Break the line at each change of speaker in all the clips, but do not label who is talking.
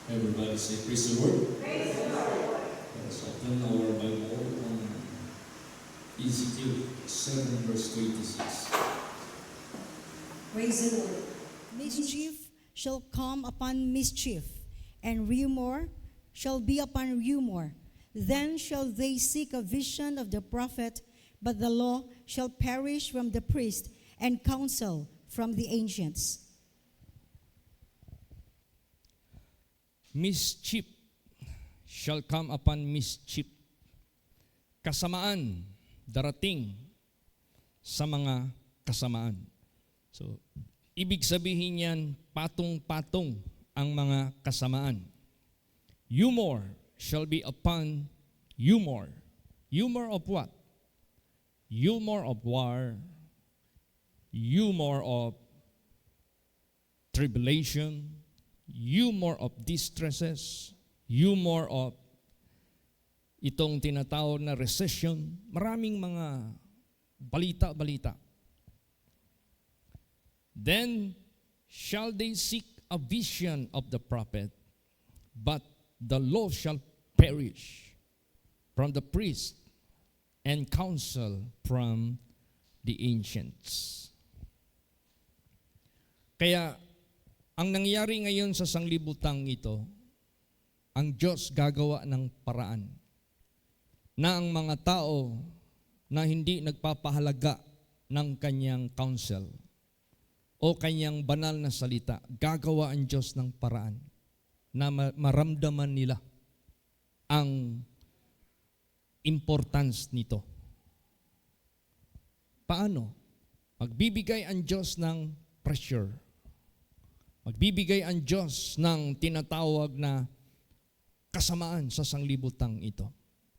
Everybody say praise the Lord. Praise the Lord. Let's open our Bible on Ezekiel 7 verse 26.
Praise the Lord.
Mischief shall come upon mischief, and rumor shall be upon rumor. Then shall they seek a vision of the prophet, but the law shall perish from the priest, and counsel from the ancients.
Mischief shall come upon mischief. Kasamaan darating sa mga kasamaan. So, ibig sabihin yan, patong-patong ang mga kasamaan. Humor shall be upon humor. Humor of what? Humor of war, humor of tribulation, humor of distresses, humor of itong tinatawag na recession, maraming mga balita-balita. Then shall they seek a vision of the prophet, but the law shall perish from the priest and counsel from the ancients. Kaya ang nangyari ngayon sa sanglibutang ito, ang Diyos gagawa ng paraan na ang mga tao na hindi nagpapahalaga ng kanyang counsel o kanyang banal na salita, gagawa ang Diyos ng paraan na maramdaman nila ang importance nito. Paano? Magbibigay ang Diyos ng pressure. Magbibigay ang Diyos ng tinatawag na kasamaan sa sanglibutang ito.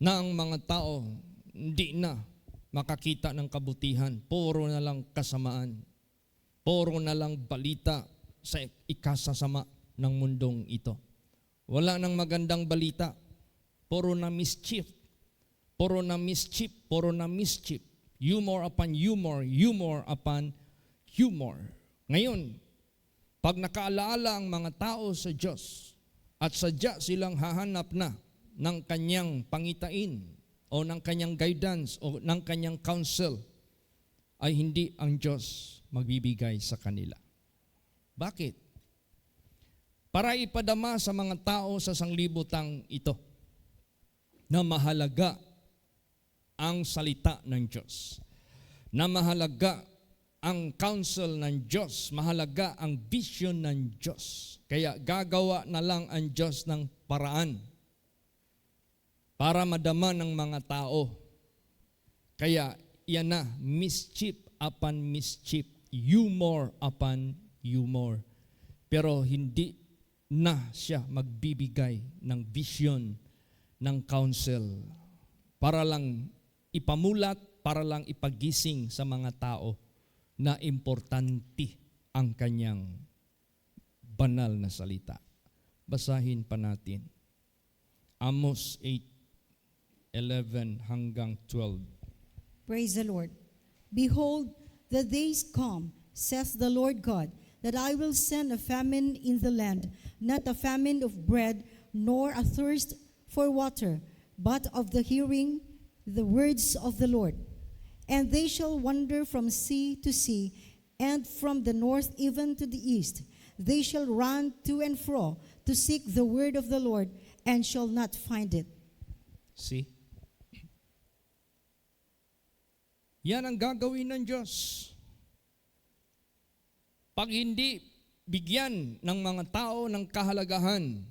Na ang mga tao hindi na makakita ng kabutihan. Puro na lang kasamaan. Puro na lang balita sa ikasasama ng mundong ito. Wala nang magandang balita. Puro na mischief. Puro na mischief. Puro na mischief. Humor upon humor. Humor upon humor. Ngayon, pag nakaalaala ang mga tao sa Diyos at sadya silang hahanap na ng kanyang pangitain o ng kanyang guidance o ng kanyang counsel, ay hindi ang Diyos magbibigay sa kanila. Bakit? Para ipadama sa mga tao sa sanglibutang ito na mahalaga ang salita ng Diyos, na mahalaga ang counsel ng Diyos, mahalaga ang vision ng Diyos. Kaya gagawa na lang ang Diyos ng paraan para madama ng mga tao. Kaya yan na, mischief upon mischief, humor upon humor. Pero hindi na siya magbibigay ng vision, ng counsel, para lang ipamulat, para lang ipagising sa mga tao na importante ang kanyang banal na salita. Basahin pa natin. Amos 8:11 hanggang 12.
Praise the Lord. Behold, the days come, says the Lord God, that I will send a famine in the land, not a famine of bread, nor a thirst for water, but of the hearing the words of the Lord. And they shall wander from sea to sea, and from the north even to the east. They shall run to and fro to seek the word of the Lord, and shall not find it.
See? Yan ang gagawin ng Diyos. Pag hindi bigyan ng mga tao ng kahalagahan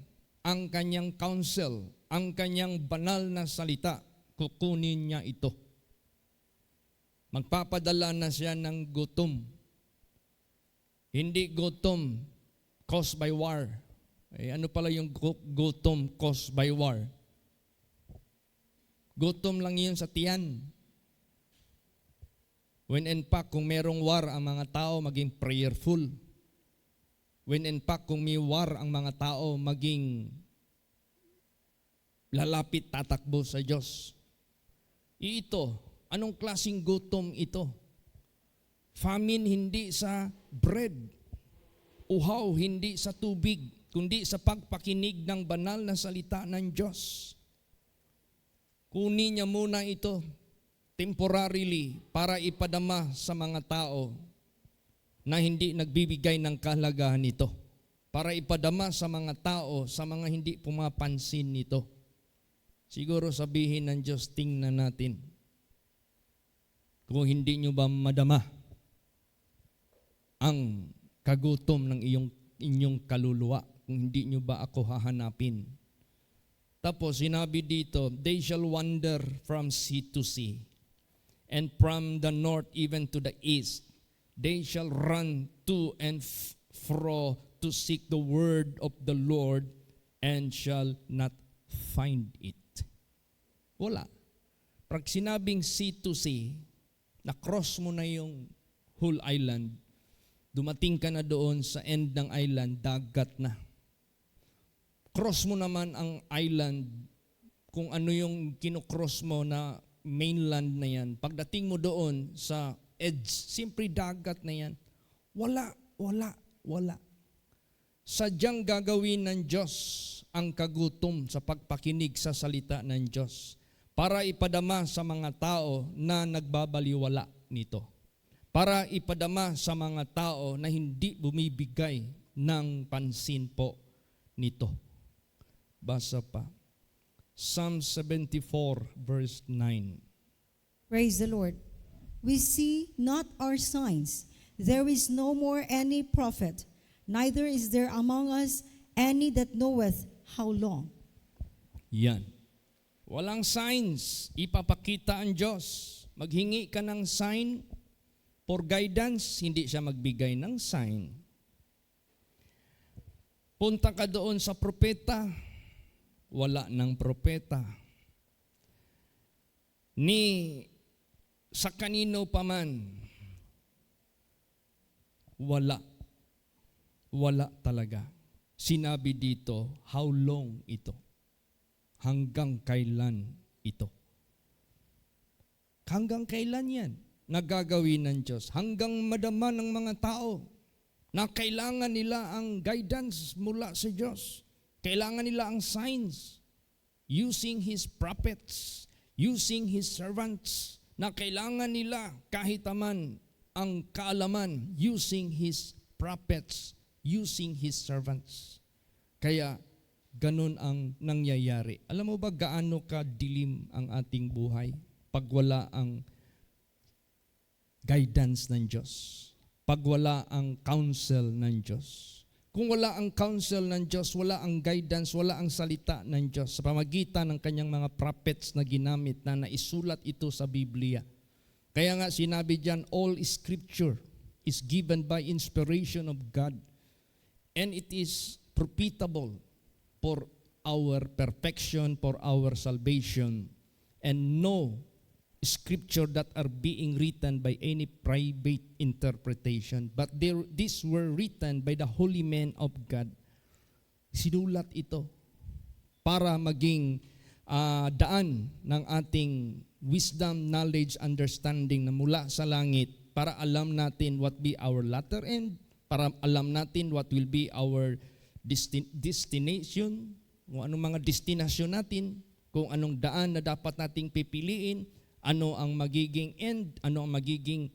ang kanyang counsel, ang kanyang banal na salita, kukunin niya ito. Magpapadala na siya ng gutom. Hindi gutom caused by war. Ano pala yung gutom caused by war? Gutom lang yun sa tiyan. When in fact, kung merong war ang mga tao, maging prayerful. When in fact, kung may war ang mga tao, maging lalapit, tatakbo sa Diyos. Ito, anong klaseng gutom ito? Famine hindi sa bread. Uhaw hindi sa tubig. kundi sa pagpakinig ng banal na salita ng Diyos. Kunin niya muna ito temporarily para ipadama sa mga tao na hindi nagbibigay ng kahalagahan nito. Para ipadama sa mga tao, sa mga hindi pumapansin nito. Siguro sabihin ng Diyos, tingnan natin. Kung hindi nyo ba madama ang kagutom ng inyong kaluluwa, kung hindi nyo ba ako hahanapin. Tapos sinabi dito, they shall wander from sea to sea, and from the north even to the east. They shall run to and fro to seek the word of the Lord, and shall not find it. Wala. Pag sinabing sea to sea, na-cross mo na yung whole island, dumating ka na doon sa end ng island, dagat na. Cross mo naman ang island, kung ano yung kinocross mo na mainland na yan. Pagdating mo doon sa edge, simpre dagat na yan. Wala. Sadyang gagawin ng Diyos ang kagutom sa pagpakinig sa salita ng Diyos para ipadama sa mga tao na nagbabaliwala nito. Para ipadama sa mga tao na hindi bumibigay ng pansin po nito. Basa pa. Psalm 74 verse 9.
Praise the Lord. We see not our signs. There is no more any prophet, neither is there among us any that knoweth how long.
Yan. Walang signs. Ipapakita ang Diyos. Maghingi ka ng sign for guidance, hindi siya magbigay ng sign. Punta ka doon sa propeta, wala ng propeta. Sa kanino pa man, wala. Wala talaga. Sinabi dito, how long ito? Hanggang kailan ito? Hanggang kailan yan? Nagagawin ng Diyos. Hanggang madama ng mga tao na kailangan nila ang guidance mula sa Diyos. Kailangan nila ang signs. Using His prophets. Using His servants. Na kailangan nila kahit aman ang kaalaman. Using His prophets. Using His servants. Kaya ganun ang nangyayari. Alam mo ba gaano kadilim ang ating buhay pag wala ang guidance ng Diyos? Pag wala ang counsel ng Diyos? Kung wala ang counsel ng Diyos, wala ang guidance, wala ang salita ng Diyos sa pamagitan ng kanyang mga prophets na ginamit na naisulat ito sa Biblia. Kaya nga sinabi diyan, all scripture is given by inspiration of God, and it is profitable for our perfection, for our salvation, and no scripture that are being written by any private interpretation, but these were written by the holy men of God. Sinulat ito para maging daan ng ating wisdom, knowledge, understanding na mula sa langit, para alam natin what be our latter end, para alam natin what will be our destination, kung anong mga destinasyon natin, kung anong daan na dapat nating pipiliin, ano ang magiging end, ano ang magiging,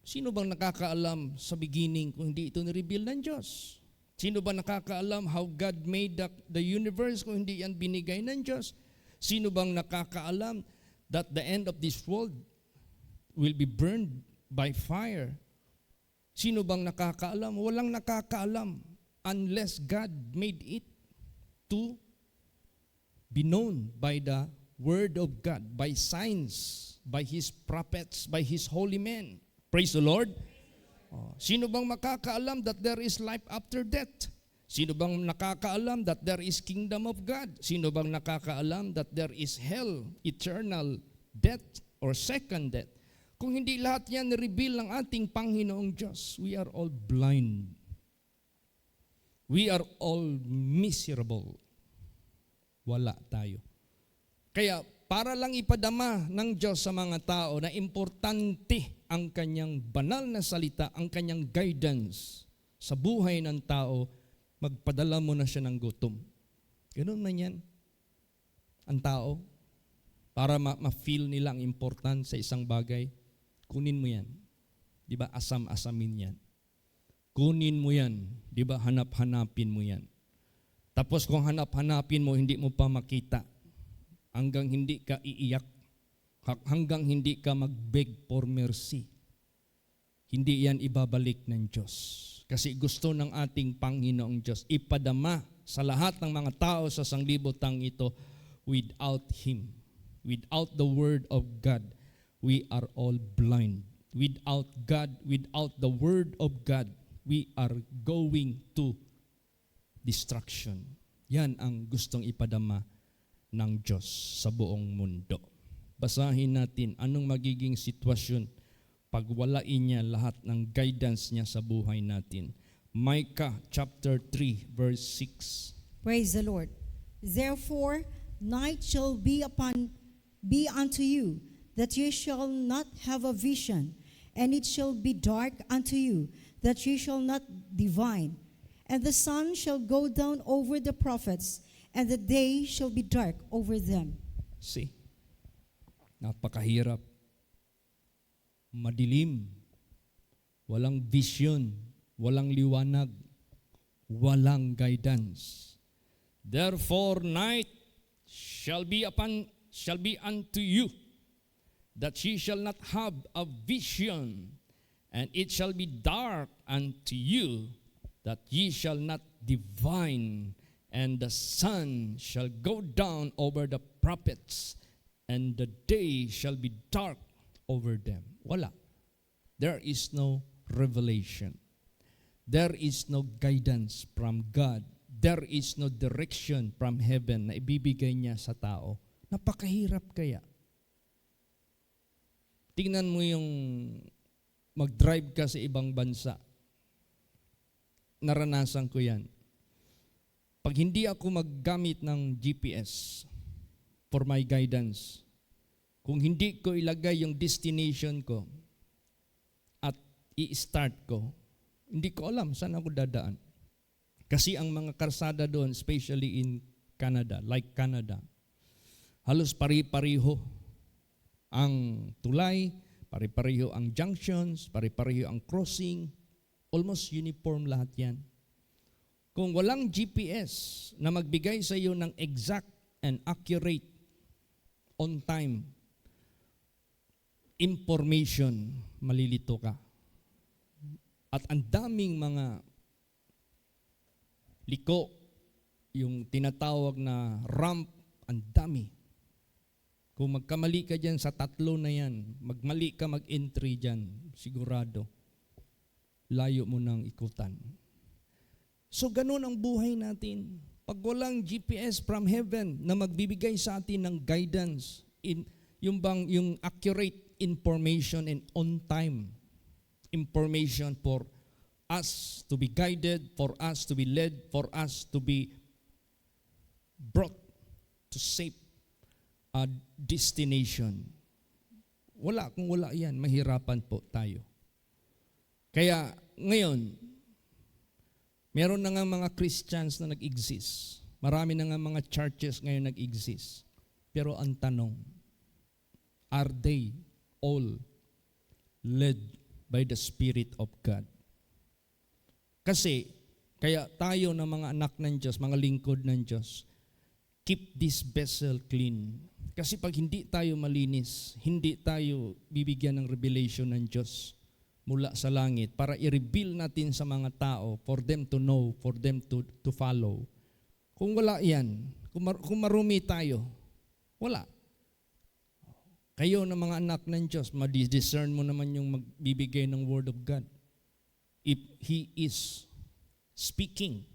sino bang nakakaalam sa beginning kung hindi ito nireveal ng Diyos? Sino ba nakakaalam how God made the universe kung hindi yan binigay ng Diyos? Sino bang nakakaalam that the end of this world will be burned by fire? Sino bang nakakaalam? Walang nakakaalam unless God made it to be known by the Word of God, by signs, by His prophets, by His holy men. Praise the Lord. Sino bang makakaalam that there is life after death? Sino bang nakakaalam that there is kingdom of God? Sino bang nakakaalam that there is hell, eternal death, or second death? Kung hindi lahat yan reveal ng ating Panginoong Diyos, we are all blind. We are all miserable. Wala tayo. Kaya para lang ipadama ng Diyos sa mga tao na importante ang kanyang banal na salita, ang kanyang guidance sa buhay ng tao, magpadala mo na siya ng gutom. Ganun man yan. Ang tao, para ma-feel nila ang important sa isang bagay, kunin mo yan. Di ba? Asam-asamin yan. Kunin mo yan. Di ba? Hanap-hanapin mo yan. Tapos kung hanap-hanapin mo, hindi mo pa makita. Hanggang hindi ka iiyak. Hanggang hindi ka mag-beg for mercy. Hindi yan ibabalik ng Diyos. Kasi gusto ng ating Panginoong Diyos ipadama sa lahat ng mga tao sa sanglibutang ito without Him. Without the Word of God, we are all blind. Without God, without the Word of God, we are going to destruction. Yan ang gustong ipadama ng Diyos sa buong mundo. Basahin natin anong magiging sitwasyon pag walain niya lahat ng guidance niya sa buhay natin. Micah chapter 3 verse 6.
Praise the Lord. Therefore, night shall be unto you, that ye shall not have a vision, and it shall be dark unto you, that ye shall not divine. And the sun shall go down over the prophets, and the day shall be dark over them.
See? Napakahirap. Madilim. Walang vision. Walang liwanag. Walang guidance. Therefore night shall be unto you, that ye shall not have a vision, and it shall be dark unto you, that ye shall not divine, and the sun shall go down over the prophets, and the day shall be dark over them. Wala. There is no revelation. There is no guidance from God. There is no direction from heaven na ibibigay niya sa tao. Napakahirap kaya. Tingnan mo yung mag-drive ka sa ibang bansa. Naranasan ko yan. Pag hindi ako maggamit ng GPS for my guidance, kung hindi ko ilagay yung destination ko at i-start ko, hindi ko alam saan ako dadaan. Kasi ang mga karsada doon, especially in Canada, like Canada, halos pari-pariho ang tulay, pari-pariho ang junctions, pari-pariho ang crossing, almost uniform lahat yan. Kung walang GPS na magbigay sa iyo ng exact and accurate, on time information, malilito ka. At ang daming mga liko, yung tinatawag na ramp, ang dami. Kung magkamali ka dyan sa tatlo na yan, magmali ka mag-entry dyan, sigurado, layo mo nang ikutan. So ganun ang buhay natin. Pag walang GPS from heaven na magbibigay sa atin ng guidance, yung accurate information and on-time information for us to be guided, for us to be led, for us to be brought to safe destination. Kung wala yan, mahirapan po tayo. Kaya ngayon, meron na nga mga Christians na nag-exist. Marami na nga mga churches ngayon nag-exist. Pero ang tanong, are they all led by the Spirit of God? Kasi, kaya tayo na mga anak ng Diyos, mga lingkod ng Diyos, keep this vessel clean. Kasi pag hindi tayo malinis, hindi tayo bibigyan ng revelation ng Diyos mula sa langit para i-reveal natin sa mga tao for them to know, for them to follow. Kung wala yan, kung marumi tayo, wala. Kayo na mga anak ng Diyos, ma-discern mo naman yung magbibigay ng Word of God. If He is speaking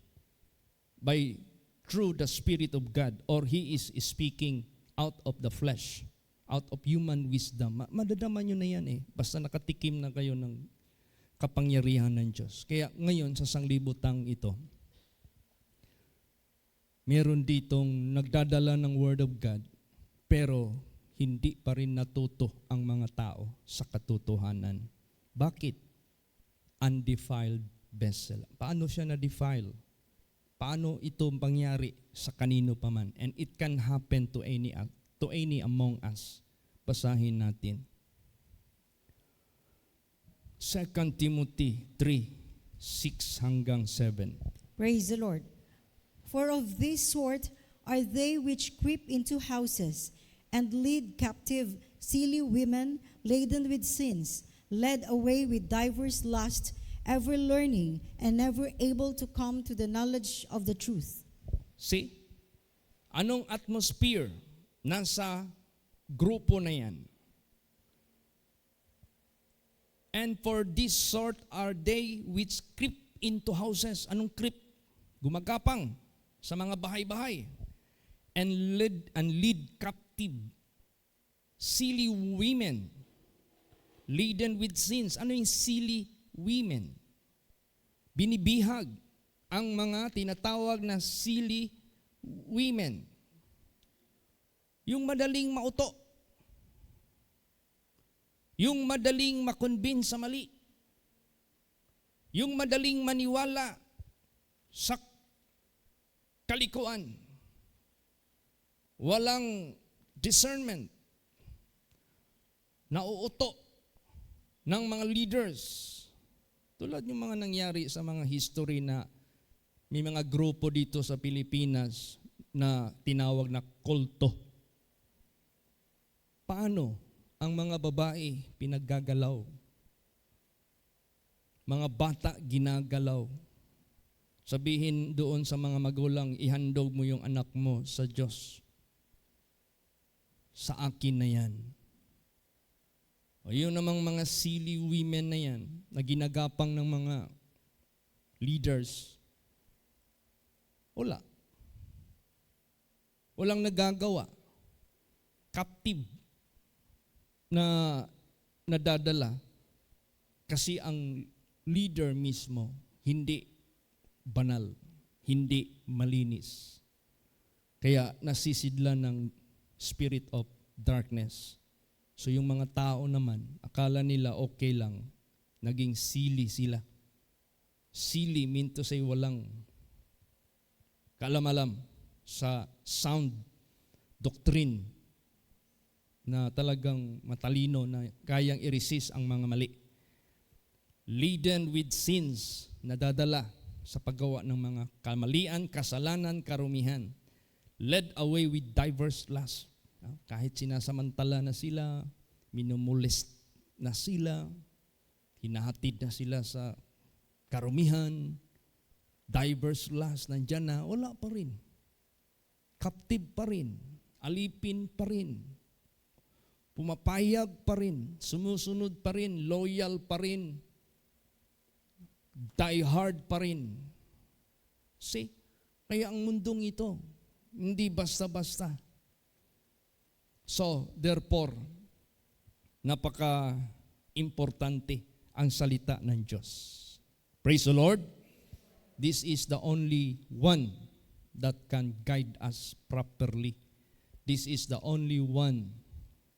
through the Spirit of God, or He is speaking out of the flesh, out of human wisdom, madadama nyo na yan eh. Basta nakatikim na kayo ng kapangyarihan ng Diyos. Kaya ngayon sa sanglibutang ito, meron ditong nagdadala ng Word of God, pero hindi pa rin natuto ang mga tao sa katotohanan. Bakit? Undefiled vessel. Paano siya na-defile? Paano ito pangyari sa kanino pa man? And it can happen to any among us. Basahin natin. 2 Timothy 3:6 hanggang 7.
Praise the Lord. For of this sort are they which creep into houses and lead captive silly women laden with sins, led away with divers lusts, ever learning and never able to come to the knowledge of the truth.
See? Anong atmosphere nasa grupo na yan? And for this sort are they which creep into houses. Anong creep? Gumagapang sa mga bahay-bahay. And lead captive silly women laden with sins. Ano yung silly women? Binibihag ang mga tinatawag na silly women. Yung madaling mauto. Yung madaling makonvince sa mali. Yung madaling maniwala sa kalikuan. Walang discernment. Nauuto ng mga leaders. Tulad yung mga nangyari sa mga history na may mga grupo dito sa Pilipinas na tinawag na kulto. Paano ang mga babae pinaggagalaw? Mga bata ginagalaw. Sabihin doon sa mga magulang, ihandog mo yung anak mo sa Diyos. Sa akin na yan. O yun namang mga silly women na yan, na ginagapang ng mga leaders, wala. Walang nagagawa. Captive na nadadala kasi ang leader mismo hindi banal, hindi malinis. Kaya nasisidlan ng spirit of darkness. So yung mga tao naman, akala nila okay lang, naging silly sila. Silly mean to say walang kaalam-alam sa sound doctrine na talagang matalino na kayang i-resist ang mga mali. Laden with sins, nadadala sa paggawa ng mga kamalian, kasalanan, karumihan. Led away with diverse lusts. Kahit sinasamantala na sila, minumulest na sila, hinahatid na sila sa karumihan, diverse lusts, nandyan na, wala pa rin. Captive pa rin, alipin pa rin, pumapayag pa rin, sumusunod pa rin, loyal pa rin, die hard pa rin. See? Kaya ang mundong ito, hindi basta-basta. So, therefore, napaka-importante ang salita ng Diyos. Praise the Lord. This is the only one that can guide us properly. This is the only one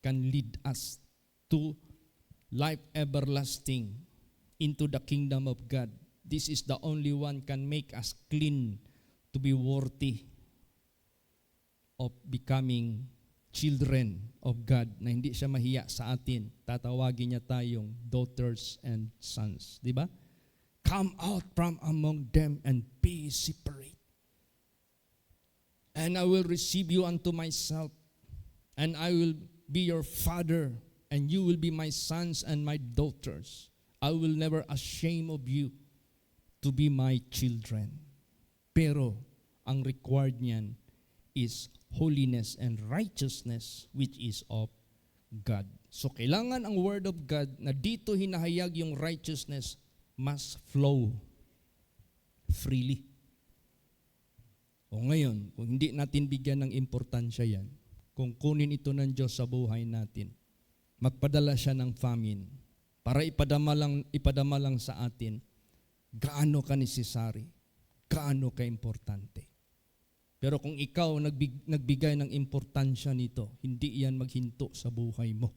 can lead us to life everlasting into the kingdom of God. This is the only one can make us clean to be worthy of becoming children of God, na hindi siya mahiya sa atin. Tatawagin niya tayong daughters and sons. Di ba? Come out from among them and be separate. And I will receive you unto myself, and I will be your father, and you will be my sons and my daughters. I will never ashamed of you to be my children. Pero ang required niyan is holiness and righteousness, which is of God. So kailangan ang word of God na dito hinahayag yung righteousness must flow freely. O ngayon, kung hindi natin bigyan ng importansya yan, kung kunin ito ng Diyos sa buhay natin, magpadala siya ng famine para ipadama lang sa atin gaano ka necessary, gaano ka importante. Pero kung ikaw nagbigay ng importansya nito, hindi yan maghinto sa buhay mo.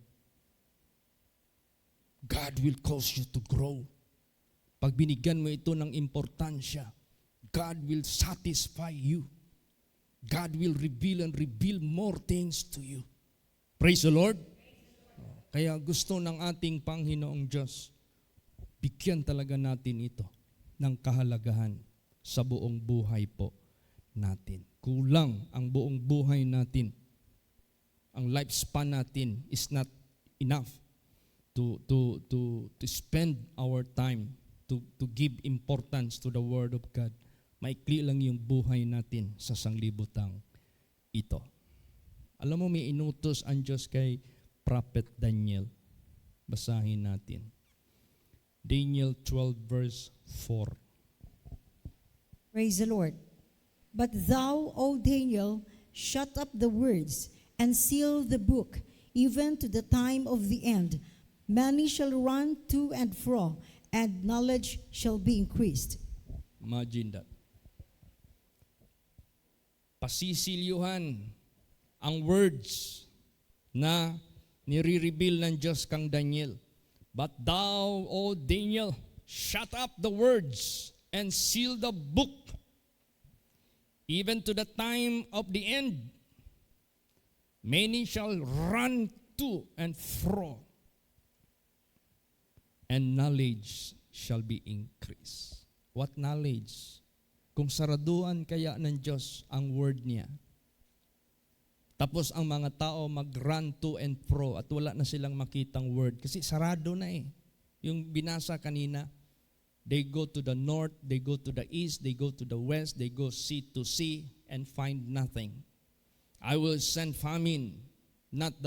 God will cause you to grow. Pag binigyan mo ito ng importansya, God will satisfy you. God will reveal and reveal more things to you. Praise the Lord. Kaya gusto ng ating Panginoong Diyos, bigyan talaga natin ito ng kahalagahan sa buong buhay po natin. Kulang ang buong buhay natin. Ang lifespan natin is not enough to spend our time to give importance to the Word of God. Maikli lang yung buhay natin sa sanglibutang ito. Alam mo, may inutos ang Diyos kay Prophet Daniel. Basahin natin. Daniel 12 verse 4.
Praise the Lord. But thou, O Daniel, shut up the words and seal the book, even to the time of the end. Many shall run to and fro, and knowledge shall be increased.
Imagine that. Pasisilyuhan ang words na nire-reveal ng Diyos kang Daniel. But thou, O Daniel, shut up the words and seal the book, even to the time of the end. Many shall run to and fro, and knowledge shall be increased. What knowledge? Kung saraduan kaya ng Diyos ang word niya, tapos ang mga tao mag-run to and fro at wala na silang makitang word kasi sarado na eh. Yung binasa kanina, they go to the north, they go to the east, they go to the west, they go sea to sea and find nothing. I will send famine, not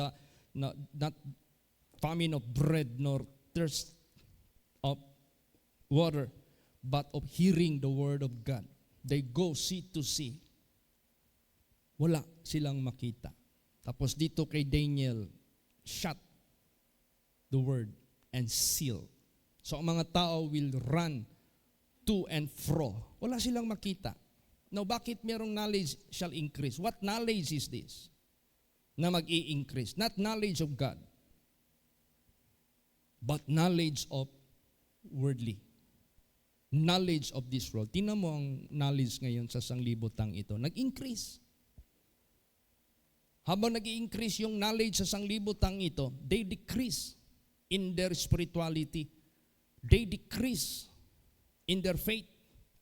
famine of bread nor thirst of water, but of hearing the word of God. They go sea to sea. Wala silang makita. Tapos dito kay Daniel, shut the word and seal. So ang mga tao will run to and fro. Wala silang makita. Now, bakit merong knowledge shall increase? What knowledge is this na mag-i-increase? Not knowledge of God, but knowledge of worldly. Knowledge of this world. Tingnan mo ang knowledge ngayon sa sanglibutang ito. Nag-increase. Habang nag-i-increase yung knowledge sa sanglibutang ito, they decrease in their spirituality. They decrease in their faith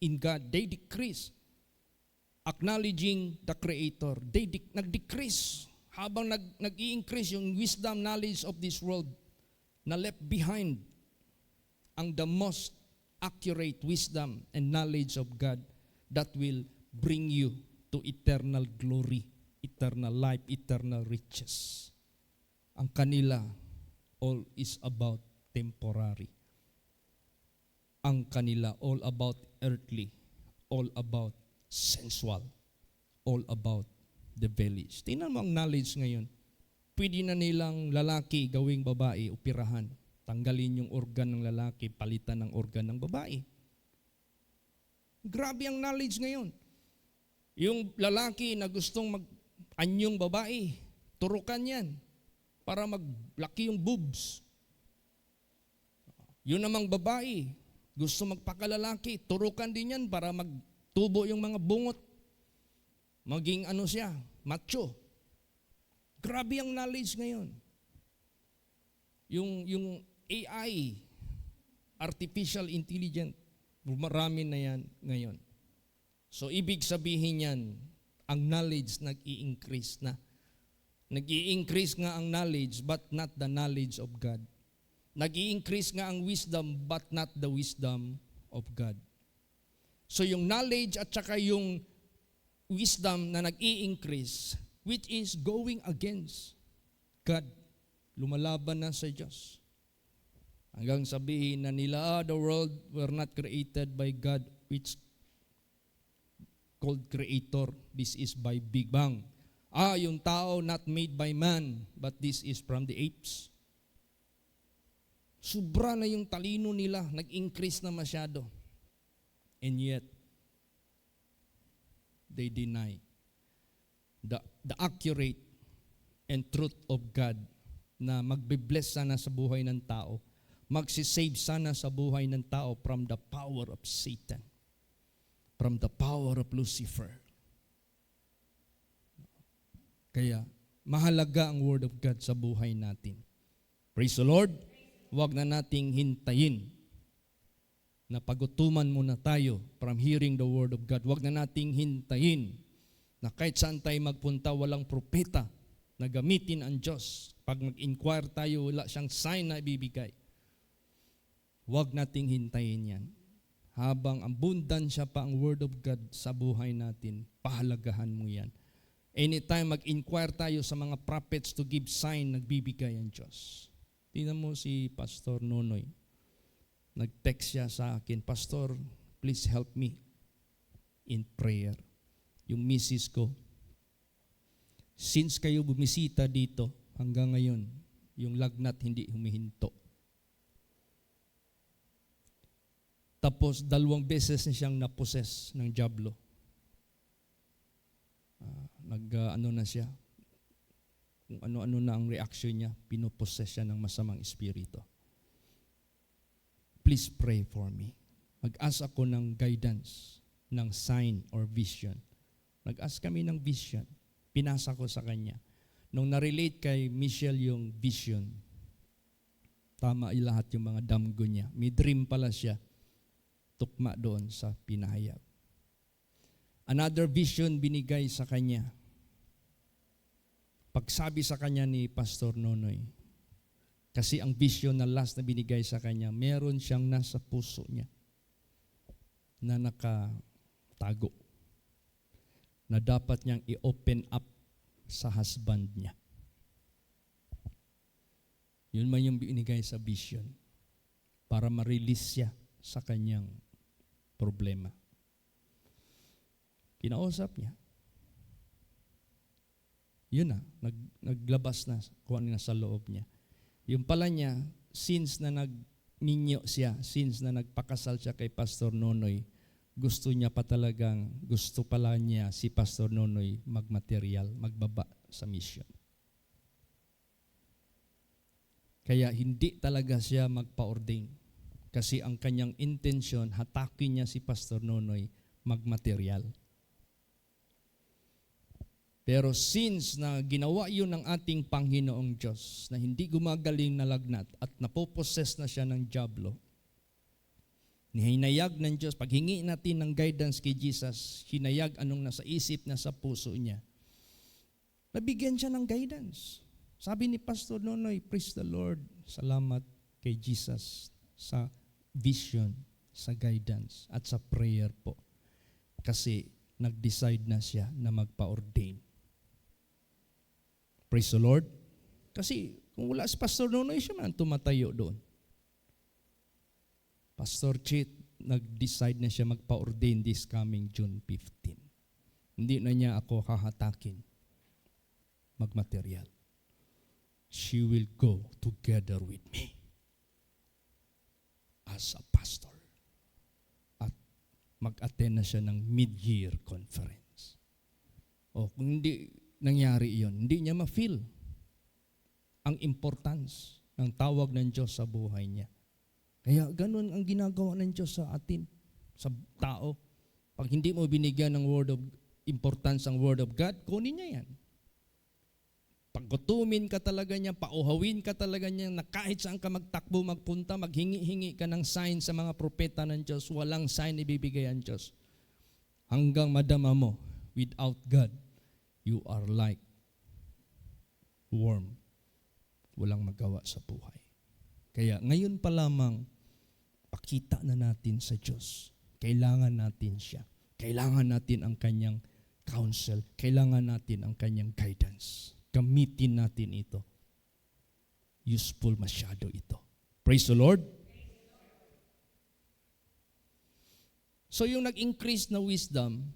in God. They decrease acknowledging the Creator. They nag-decrease habang nag-i-increase yung wisdom, knowledge of this world na left behind ang the most accurate wisdom and knowledge of God that will bring you to eternal glory, eternal life, eternal riches. Ang kanila, all is about temporary. Ang kanila, all about earthly, all about sensual, all about the village. Tingnan mo ang knowledge ngayon. Pwede na nilang lalaki gawing babae, upirahan. Tanggalin yung organ ng lalaki, palitan ng organ ng babae. Grabe ang knowledge ngayon. Yung lalaki na gustong mag-anyong babae, turukan yan para maglaki yung boobs. Yun namang babae, gusto magpakalalaki, turukan din yan para magtubo yung mga bungot. Maging macho. Grabe ang knowledge ngayon. Yung AI, artificial intelligence, marami na yan ngayon. So, ibig sabihin yan, ang knowledge nag-i-increase na. Nag-i-increase nga ang knowledge, but not the knowledge of God. Nag-i-increase nga ang wisdom, but not the wisdom of God. So, yung knowledge at saka yung wisdom na nag-i-increase, which is going against God, lumalaban na sa Diyos. Hanggang sabihin na nila, the world were not created by God, which called creator. This is by Big Bang. Yung tao not made by man, but this is from the apes. Sobra na yung talino nila, nag-increase na masyado. And yet, they deny the accurate and truth of God na magbe-bless sana sa buhay ng tao, magsisave sana sa buhay ng tao from the power of Satan. from the power of Lucifer. Kaya, mahalaga ang Word of God sa buhay natin. Praise the Lord. Huwag na nating hintayin na pagutuman muna tayo from hearing the Word of God. Huwag na nating hintayin na kahit saan tayo magpunta, walang propeta na gamitin ang Diyos. Pag mag-inquire tayo, wala siyang sign na ibibigay. Huwag nating hintayin yan. Habang abundansya pa ang Word of God sa buhay natin, pahalagahan mo yan. Anytime mag-inquire tayo sa mga prophets to give sign, nagbibigay ang Diyos. Tingnan mo si Pastor Nonoy. Nag-text siya sa akin, Pastor, please help me in prayer. Yung misis ko, since kayo bumisita dito, hanggang ngayon, yung lagnat hindi humihinto. Tapos, 2 beses na siyang naposes ng diablo. Nag-ano na siya, kung ano-ano na ang reaction niya, pinoposes siya ng masamang espiritu. Please pray for me. Mag-ask ako ng guidance, ng sign or vision. Nag-ask kami ng vision. Pinasa ko sa kanya. Nung na-relate kay Michelle yung vision, tama lahat yung mga damgo niya. May dream pala siya, tukma doon sa pinahayag. Another vision binigay sa kanya. Pagsabi sa kanya ni Pastor Nonoy, kasi ang vision na last na binigay sa kanya, meron siyang nasa puso niya na nakatago na dapat niyang i-open up sa husband niya. Yun man yung binigay sa vision para ma-release siya sa kanyang problema. Kinausap niya. Yun na, naglabas na kung ano na sa loob niya. Yung pala niya, since na nagninyo siya, since na nagpakasal siya kay Pastor Nonoy, gusto pala niya si Pastor Nonoy magmaterial, magbaba sa mission. Kaya hindi talaga siya magpa-ordain. Kasi ang kanyang intention, hatakin niya si Pastor Nonoy magmaterial. Pero since na ginawa yun ng ating Panginoong Diyos, na hindi gumagaling na lagnat at napoposes na siya ng diablo, hinayag ng Diyos, paghingi natin ng guidance kay Jesus, hinayag anong nasa isip, nasa puso niya. Nabigyan siya ng guidance. Sabi ni Pastor Nonoy, praise the Lord, salamat kay Jesus sa vision, sa guidance, at sa prayer po. Kasi nag-decide na siya na magpa-ordain. Praise the Lord. Kasi kung wala si Pastor Nonoy, siya man tumatayo doon. Pastor Chit, nag-decide na siya magpa-ordain this coming June 15. Hindi na niya ako hahatakin magmaterial. She will go together with me as a pastor. At mag-attend na siya ng mid-year conference. O kung hindi nangyari iyon, hindi niya ma-feel ang importance ng tawag ng Diyos sa buhay niya. Kaya ganun ang ginagawa ng Diyos sa atin, sa tao. Pag hindi mo binigyan ng word of importance ang Word of God, kunin niya yan. Paggutumin ka talaga niya, pauhawin ka talaga niya, na kahit saan ka magtakbo, magpunta, maghingi-hingi ka ng sign sa mga propeta ng Diyos, walang sign ibibigay ang Diyos. Hanggang madama mo, without God, you are like worm. Walang magawa sa buhay. Kaya ngayon pa lamang, pakita na natin sa Diyos. Kailangan natin siya. Kailangan natin ang kanyang counsel. Kailangan natin ang kanyang guidance. Gamitin natin ito. Useful masyado ito. Praise the Lord. So yung nag-increase na wisdom,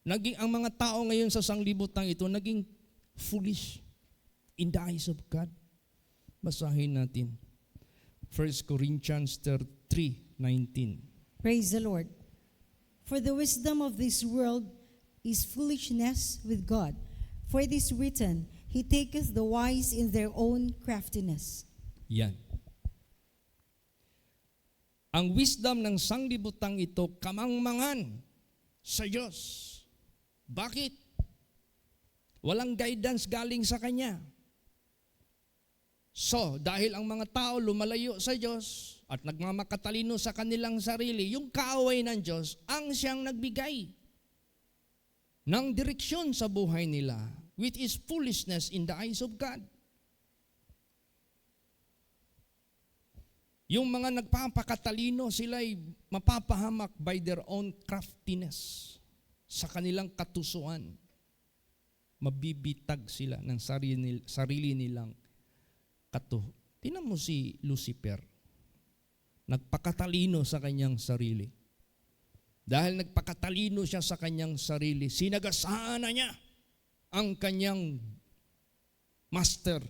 ang mga tao ngayon sa sanglibutan ito, naging foolish in the eyes of God. Basahin natin. 1 Corinthians 3:19.
Praise the Lord. For the wisdom of this world is foolishness with God. For it is written, He taketh the wise in their own craftiness.
Yan. Ang wisdom ng sanglibutang ito kamangmangan sa Diyos. Bakit? Walang guidance galing sa Kanya. So, dahil ang mga tao lumalayo sa Diyos at nagmamakatalino sa kanilang sarili, yung kaaway ng Diyos ang siyang nagbigay ng direksyon sa buhay nila, which is foolishness in the eyes of God. Yung mga nagpapakatalino, sila'y mapapahamak by their own craftiness sa kanilang katusuan. Mabibitag sila ng sarili nilang Tingnan mo si Lucifer. Nagpakatalino sa kanyang sarili. Dahil nagpakatalino siya sa kanyang sarili, sinagasaan na niya ang kanyang master,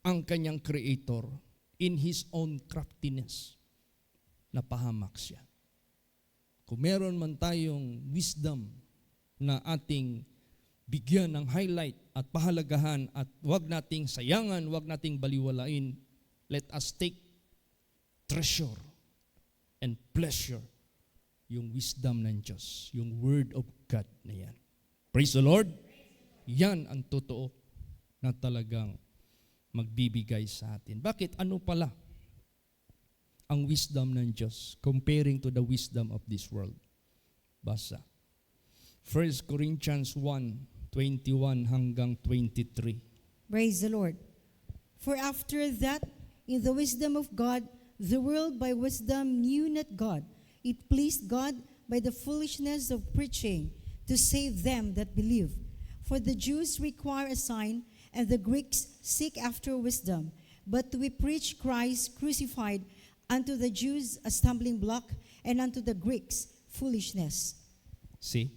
ang kanyang creator, in his own craftiness. Napahamak siya. Kung meron man tayong wisdom na ating bigyan ng highlight at pahalagahan at wag nating sayangan, wag nating baliwalain, let us take treasure and pleasure yung wisdom ng Diyos, yung Word of God na yan. Praise the Lord! Yan ang totoo na talagang magbibigay sa atin. Bakit? Ano pala ang wisdom ng Diyos comparing to the wisdom of this world? Basa. 1 Corinthians 1:21 hanggang 23.
Praise the Lord. For after that, in the wisdom of God, the world by wisdom knew not God. It pleased God by the foolishness of preaching to save them that believe. For the Jews require a sign, and the Greeks seek after wisdom. But we preach Christ crucified, unto the Jews a stumbling block, and unto the Greeks foolishness.
See?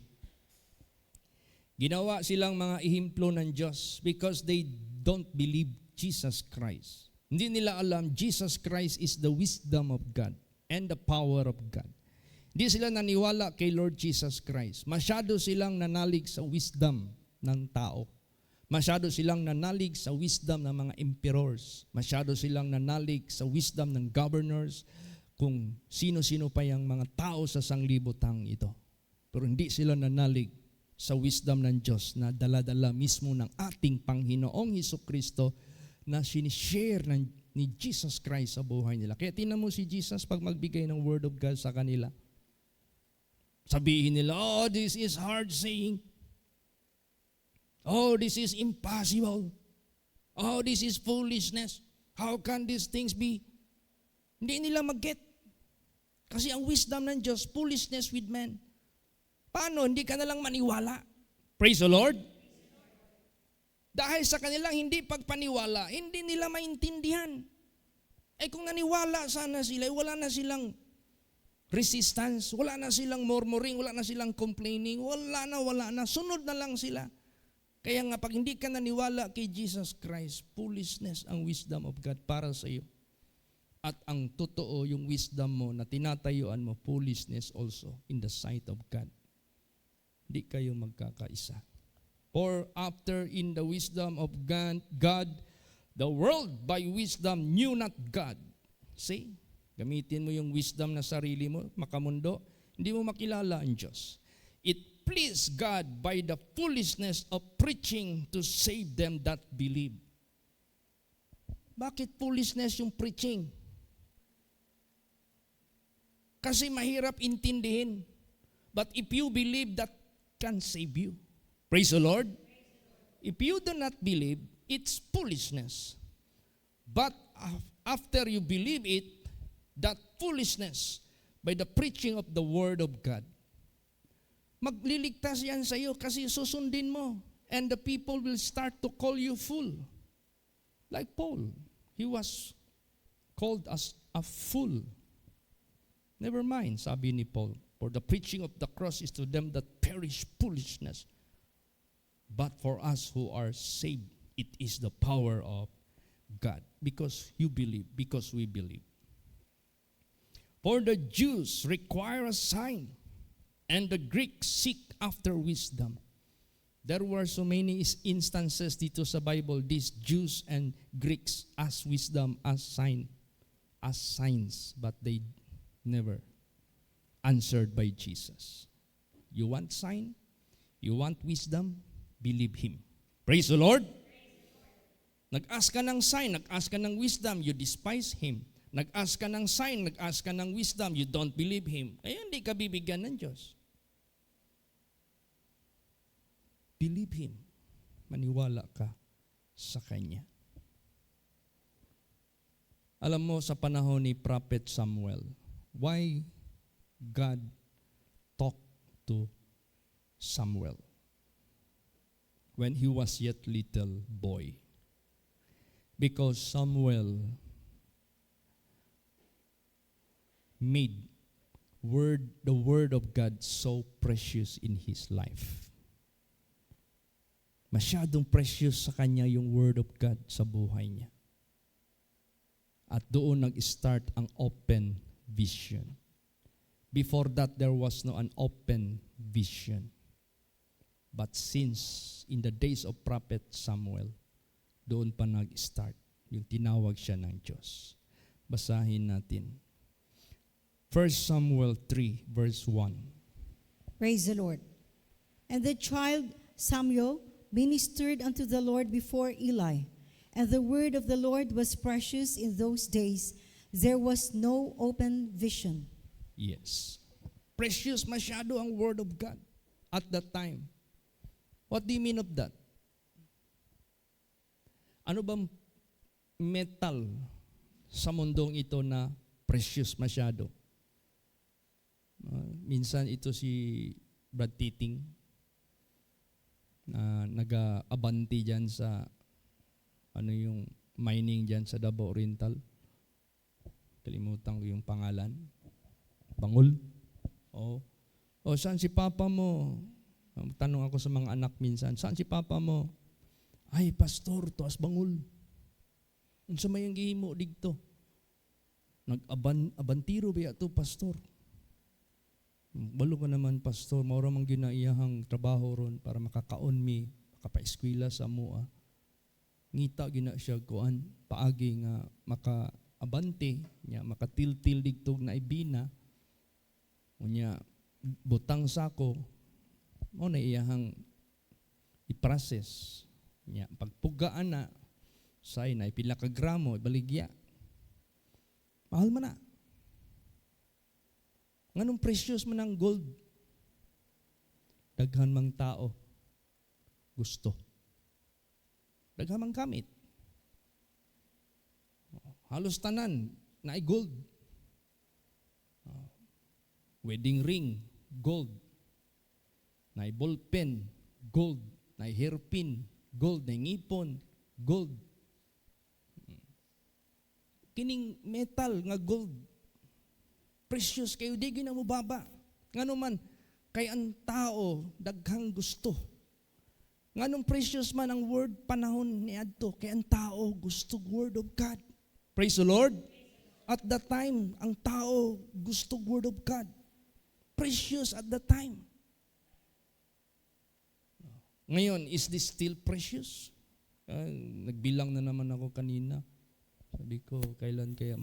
Ginawa silang mga ihimplo ng Diyos because they don't believe Jesus Christ. Hindi nila alam Jesus Christ is the wisdom of God and the power of God. Hindi sila naniwala kay Lord Jesus Christ. Masyado silang nanalig sa wisdom ng tao. Masyado silang nanalig sa wisdom ng mga emperors. Masyado silang nanalig sa wisdom ng governors, kung sino-sino pa yung mga tao sa sanglibutang ito. Pero hindi sila nanalig sa wisdom ng Diyos na dala-dala mismo ng ating Panginoong Hesukristo na sinishare ni Jesus Christ sa buhay nila. Kaya tingnan mo si Jesus pag magbigay ng Word of God sa kanila. Sabihin nila, oh, this is hard saying. Oh, this is impossible. Oh, this is foolishness. How can these things be? Hindi nila mag-get. Kasi ang wisdom ng Diyos, foolishness with men. Paano? Hindi ka nalang maniwala. Praise the Lord. Dahil sa kanilang hindi pagpaniwala, hindi nila maintindihan. Eh kung naniwala sana sila, wala na silang resistance, wala na silang murmuring, wala na silang complaining, wala na. Sunod na lang sila. Kaya nga pag hindi ka naniwala kay Jesus Christ, foolishness ang wisdom of God para sa iyo. At ang totoo, yung wisdom mo na tinatayuan mo, foolishness also in the sight of God. Hindi kayo magkakaisa. For after in the wisdom of God, the world by wisdom knew not God. See? Gamitin mo yung wisdom na sarili mo, makamundo, hindi mo makilala ang Diyos. It pleased God by the foolishness of preaching to save them that believe. Bakit foolishness yung preaching? Kasi mahirap intindihin. But if you believe, that can save you. Praise the Lord. If you do not believe, it's foolishness. But after you believe it, that foolishness, by the preaching of the Word of God, magliligtas yan sa iyo kasi susundin mo. And the people will start to call you fool. Like Paul, he was called as a fool. Never mind, sabi ni Paul, for the preaching of the cross is to them that perish foolishness. But for us who are saved, it is the power of God. Because you believe, because we believe. For the Jews require a sign, and the Greeks seek after wisdom. There were so many instances dito sa Bible, these Jews and Greeks as wisdom, as signs, but they Never answered by Jesus. You want sign? You want wisdom? Believe Him. Praise the Lord. Nag-ask ka ng sign, nag-ask ka ng wisdom, you despise Him. Nag-ask ka ng sign, nag-ask ka ng wisdom, you don't believe Him. Ay, hindi ka bibigyan ng Diyos. Believe Him. Maniwala ka sa Kanya. Alam mo, sa panahon ni Prophet Samuel, why God talked to Samuel when he was yet little boy? Because Samuel made the word of God so precious in his life. Masyadong precious sa kanya yung word of God sa buhay niya. At doon nag-start ang open vision. Before that, there was no an open vision. But since in the days of Prophet Samuel, doon pa nag-start yung tinawag siya ng Diyos. Basahin natin. 1 Samuel 3, verse 1.
Praise the Lord. And the child Samuel ministered unto the Lord before Eli. And the word of the Lord was precious in those days. There was no open vision.
Yes. Precious masyado ang word of God at that time. What do you mean of that? Ano bang metal sa mundong ito na precious masyado? Minsan ito si Brad Titing na nag-abanti dyan sa yung mining dyan sa Davao Oriental. Kalimutan ko yung pangalan. Bangol. O saan si papa mo? Tanong ako sa mga anak minsan, saan si papa mo? Ay, pastor, tuas Bangol. Unsa may ang gihimo digto? Nag-abantiro ba ito, pastor? Balo ka naman, pastor. Maura mang ginaiyahang trabaho ron para makakaon mi, makapa-eskwela sa mua. Ngita gina siya kuan, paagi nga maka-abante, nya makatiltil digtog na ibina, unya butang sako, mo na iyahang i-process. Nya pagpugaan na, say na ipila ka gramo, ibaligya. Mahal man na. Nganong precious man ang gold? Daghan mang tao gusto. Daghan mang gamit. Halos tanan na ay gold. Wedding ring, gold. Na ay ballpen, gold. Na ay hairpin, gold. Na ay ngipon, gold. Kining metal nga gold, precious kayo, di na mo baba. Ngano man, kay ang tao, daghang gusto. Nganong precious man ang word panahon ni adto, kay ang tao gusto word of God. Praise the Lord. At that time, ang tao gusto word of God. Precious at that time. Ngayon, is this still precious? Nagbilang na naman ako kanina. Sabi ko, kailan kaya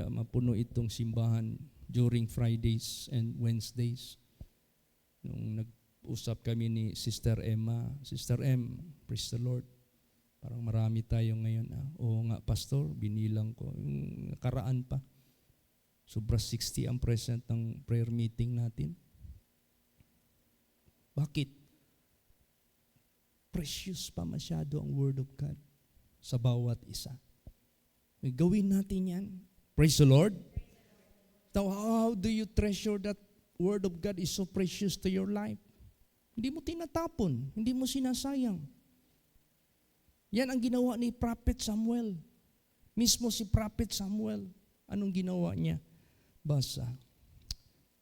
mapuno itong simbahan during Fridays and Wednesdays? Nung nag-usap kami ni Sister Emma, Sister M, praise the Lord. Parang marami tayo ngayon. Oo nga, Pastor, binilang ko. Yung nakaraan pa. Sobra 60 ang present ng prayer meeting natin. Bakit? Precious pa masyado ang Word of God sa bawat isa. May gawin natin yan. Praise the Lord. Now, how do you treasure that Word of God is so precious to your life? Hindi mo tinatapon. Hindi mo sinasayang. Yan ang ginawa ni Prophet Samuel. Mismo si Prophet Samuel. Anong ginawa niya? Basa.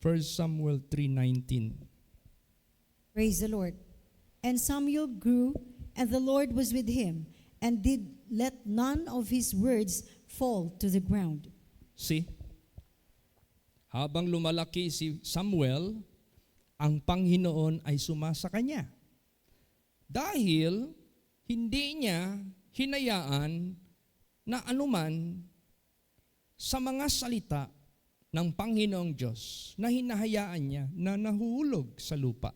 1 Samuel 3:19.
Praise the Lord. And Samuel grew, and the Lord was with him, and did let none of his words fall to the ground.
See? Habang lumalaki si Samuel, ang Panginoon ay sumasa kanya. Dahil hindi niya hinayaan na anuman sa mga salita ng Panginoong Diyos na hinahayaan niya na nahuhulog sa lupa.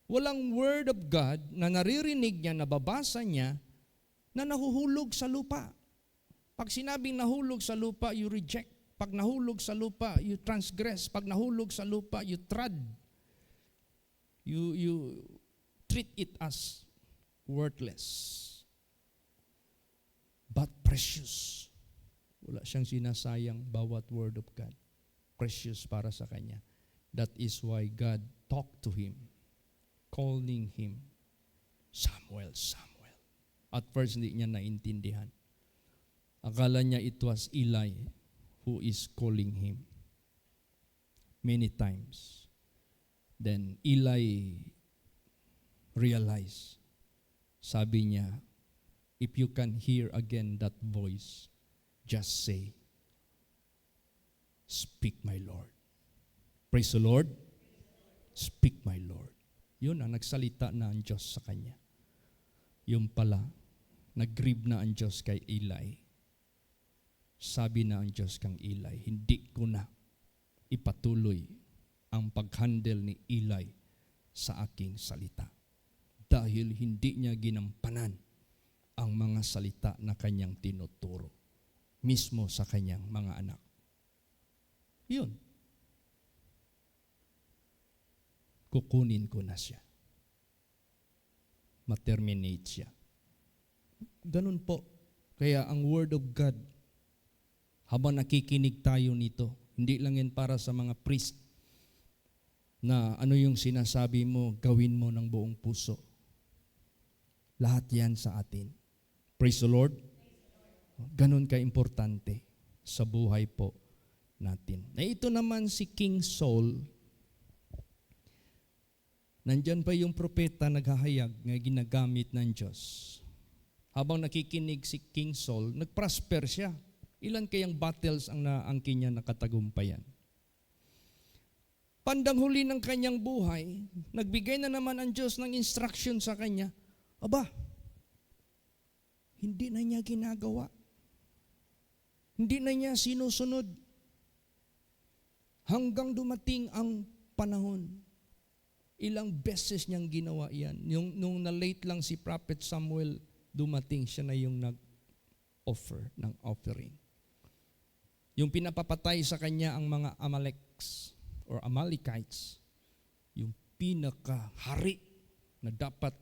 Walang word of God na naririnig niya, nababasa niya, na nahuhulog sa lupa. Pag sinabing nahulog sa lupa, you reject. Pag nahulog sa lupa, you transgress. Pag nahulog sa lupa, you trod. You treat it as worthless. But precious. Wala siyang sinasayang bawat word of God. Precious para sa kanya. That is why God talked to him, calling him, Samuel, Samuel. At first, hindi niya naintindihan. Akala niya it was Eli who is calling him. Many times. Then Eli realized, sabi niya, if you can hear again that voice, just say, speak my Lord. Praise the Lord. Speak my Lord. Yun ang nagsalita na ang Diyos sa kanya. Yung pala, nag-grieve na ang Diyos kay Eli. Sabi na ang Diyos kang Eli, hindi ko na ipatuloy ang pag-handle ni Eli sa aking salita. Dahil hindi niya ginampanan ang mga salita na kanyang tinuturo mismo sa kanyang mga anak. Yun. Kukunin ko na siya. Ma-terminate siya. Ganun po. Kaya ang Word of God, habang nakikinig tayo nito, hindi lang yan para sa mga priest na ano yung sinasabi mo, gawin mo ng buong puso. Lahat yan sa atin. Praise the Lord. Ganun ka-importante sa buhay po natin. Na ito naman si King Saul, nandyan pa yung propeta naghahayag na ginagamit ng Diyos. Habang nakikinig si King Saul, nagprosper siya. Ilan kayang battles ang naangkin niya nakatagumpayan? Pandang huli ng kanyang buhay, nagbigay na naman ang Diyos ng instruction sa kanya. Aba, hindi na niya ginagawa. Hindi na niya sinusunod. Hanggang dumating ang panahon. Ilang beses niyang ginawa yan. Nung na-late lang si Prophet Samuel, dumating siya na yung nag-offer ng offering. Yung pinapapatay sa kanya ang mga Amaleks or Amalekites, yung pinakahari na dapat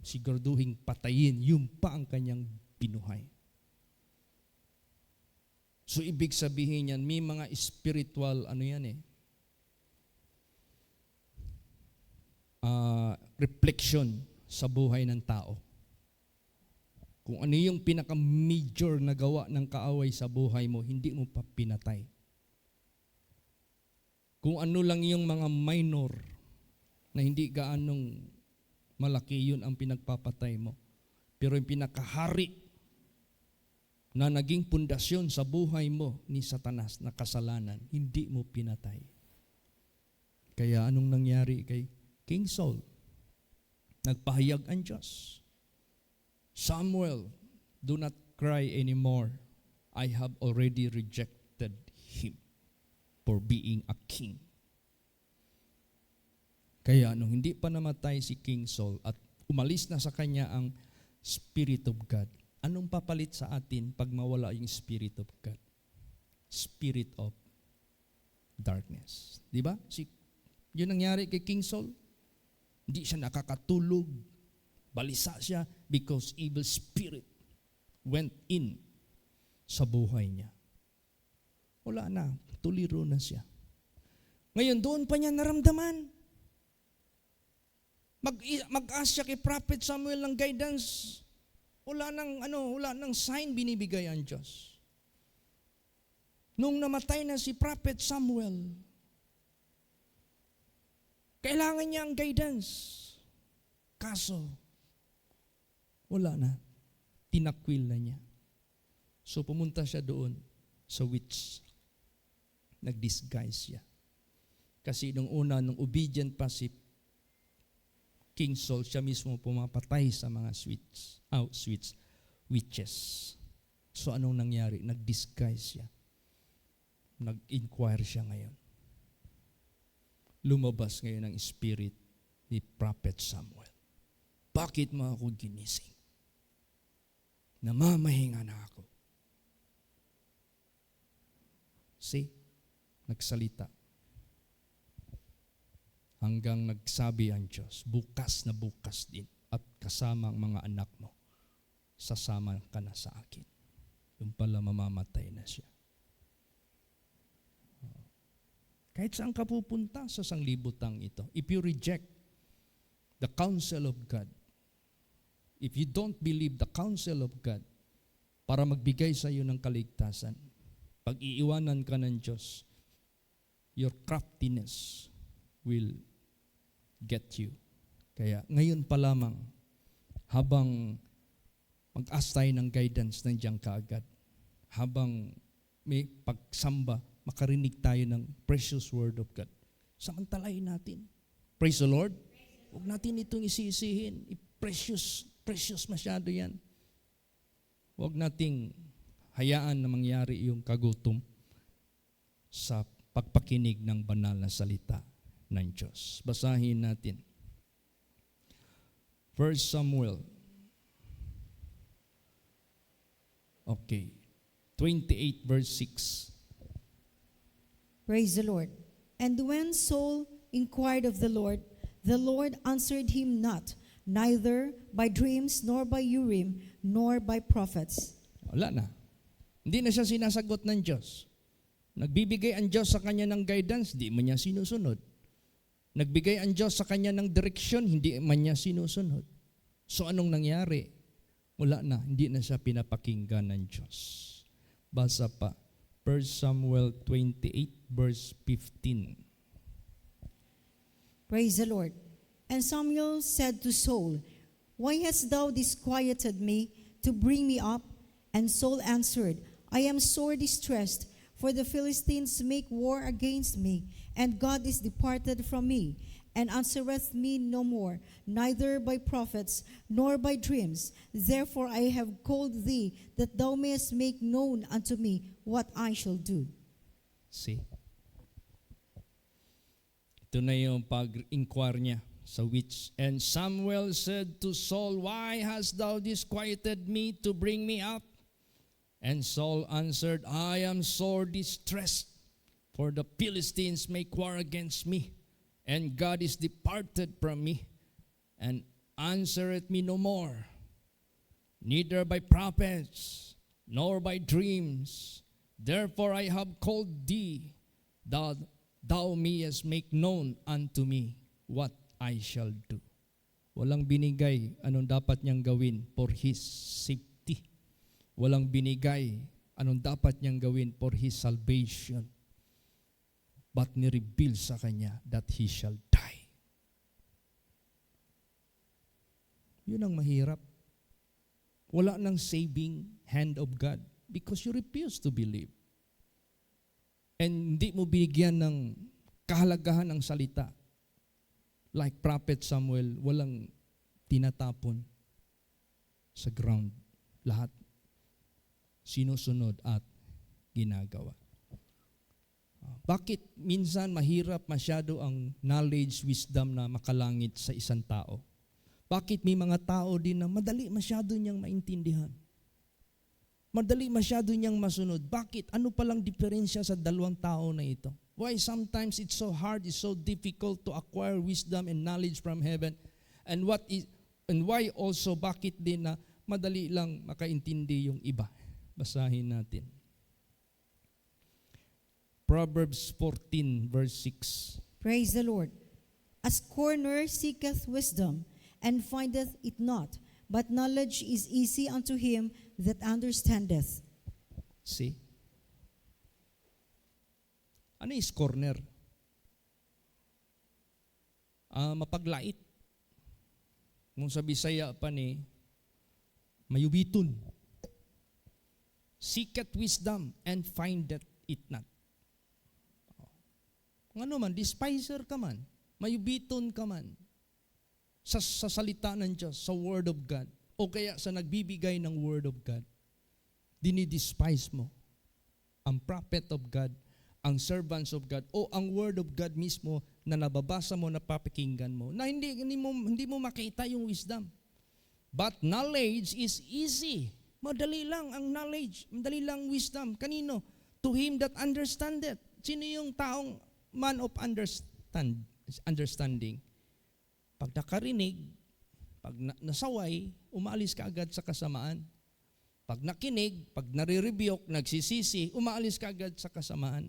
siguraduhing patayin, yung pa ang kanyang binuhay. So ibig sabihin yan, may mga spiritual, reflection sa buhay ng tao. Kung ano yung pinaka-major na gawa ng kaaway sa buhay mo, hindi mo pa pinatay. Kung ano lang yung mga minor na hindi gaanong malaki, yun ang pinagpapatay mo. Pero yung pinakahari na naging pundasyon sa buhay mo ni Satanas na kasalanan, hindi mo pinatay. Kaya anong nangyari kay King Saul? Nagpahayag ang Diyos. Samuel, do not cry anymore. I have already rejected him for being a king. Kaya nung hindi pa namatay si King Saul at umalis na sa kanya ang Spirit of God, anong papalit sa atin pag mawala yung Spirit of God? Spirit of darkness. Di ba? Yun nangyari kay King Saul. Hindi siya nakakatulog. Balisa siya because evil spirit went in sa buhay niya. Wala na. Tuliro na siya. Ngayon, doon pa niya naramdaman. Mag-ask siya kay Prophet Samuel ng guidance. Wala nang sign binibigay ang Diyos. Nung namatay na si Prophet Samuel, kailangan niya ang guidance. Kaso, wala na. Tinakwil na niya. So pumunta siya doon sa witch. Nag-disguise siya. Kasi nung una, nung obedient pa si King Saul, siya mismo pumapatay sa mga witches. So anong nangyari? Nag-disguise siya. nag-inquire siya ngayon. Lumabas ngayon ang spirit ni Prophet Samuel. Bakit mo ako ginising? Namamahinga na ako. See? Nagsalita. Hanggang nagsabi ang Diyos, bukas na bukas din at kasama ang mga anak mo, sasama ka na sa akin. Yung pala mamamatay na siya. Kahit saan ka pupunta sa sanglibutang ito, if you reject the counsel of God, if you don't believe the counsel of God para magbigay sa iyo ng kaligtasan, pag iiwanan ka ng Diyos, your craftiness will get you. Kaya ngayon pa lamang, habang mag-ask tayo ng guidance, nandiyan ka agad. Habang may pagsamba, makarinig tayo ng precious word of God. Samantalahin natin. Praise the Lord. Huwag natin itong isisihin. Precious, precious masyado yan. Huwag nating hayaan na mangyari yung kagutom sa pagpakinig ng banal na salita ng Diyos. Basahin natin. 1 Samuel. Okay. 28 verse 6.
Praise the Lord. And when Saul inquired of the Lord answered him not, neither by dreams, nor by Urim, nor by prophets.
Wala na. Hindi na siya sinasagot ng Diyos. Nagbibigay ang Diyos sa kanya ng guidance, di man niya sinusunod. Nagbigay ang Diyos sa kanya ng direksyon, hindi man niya sinusunod. So anong nangyari? Wala na, hindi na siya pinapakinggan ng Diyos. Basa pa, 1 Samuel 28 verse 15.
Praise the Lord. And Samuel said to Saul, Why hast thou disquieted me to bring me up? And Saul answered, I am sore distressed, for the Philistines make war against me, and God is departed from me, and answereth me no more, neither by prophets, nor by dreams. Therefore I have called thee, that thou mayest make known unto me what I shall do.
See? Ito na yung pag-inquire niya sa witch. And Samuel said to Saul, Why hast thou disquieted me to bring me up? And Saul answered, I am sore distressed, for the Philistines make war against me, and God is departed from me, and answereth me no more, neither by prophets, nor by dreams. Therefore I have called thee, that thou mayest make known unto me what I shall do. Walang binigay anong dapat niyang gawin for his safety. Walang binigay anong dapat niyang gawin for his salvation. But ni-reveal sa kanya that he shall die. Yun ang mahirap. Wala nang saving hand of God because you refuse to believe. And hindi mo binigyan ng kahalagahan ng salita. Like Prophet Samuel, walang tinatapon sa ground. Lahat sinusunod at ginagawa. Bakit minsan mahirap masyado ang knowledge, wisdom na makalangit sa isang tao? Bakit may mga tao din na madali masyado niyang maintindihan? Madali masyado niyang masunod. Bakit? Ano palang diferensya sa dalawang tao na ito? Why sometimes it's so hard, it's so difficult to acquire wisdom and knowledge from heaven? And why also, bakit din na madali lang makaintindi yung iba? Basahin natin. Proverbs 14 verse 6.
Praise the Lord. A scorner seeketh wisdom, and findeth it not, but knowledge is easy unto him that understandeth.
See? Ano is corner? Mapaglait. Kung sa Bisaya pa ni, mayubiton. Seeketh wisdom and findeth it not. Kung ano man, despiser ka man, mayubiton ka man sa salita ng Diyos, sa Word of God, o kaya sa nagbibigay ng Word of God, dinidespise mo ang prophet of God, ang servants of God o ang word of God mismo na nababasa mo, napapakinggan mo, na hindi mo makita yung wisdom. But knowledge is easy. Madali lang ang knowledge, madali lang wisdom. Kanino? To him that understandeth. Sino yung taong man of understanding? Pag nakarinig, pag nasaway, umaalis ka agad sa kasamaan. Pag nakinig, pag nare-rebuke, nagsisisi, umaalis ka agad sa kasamaan.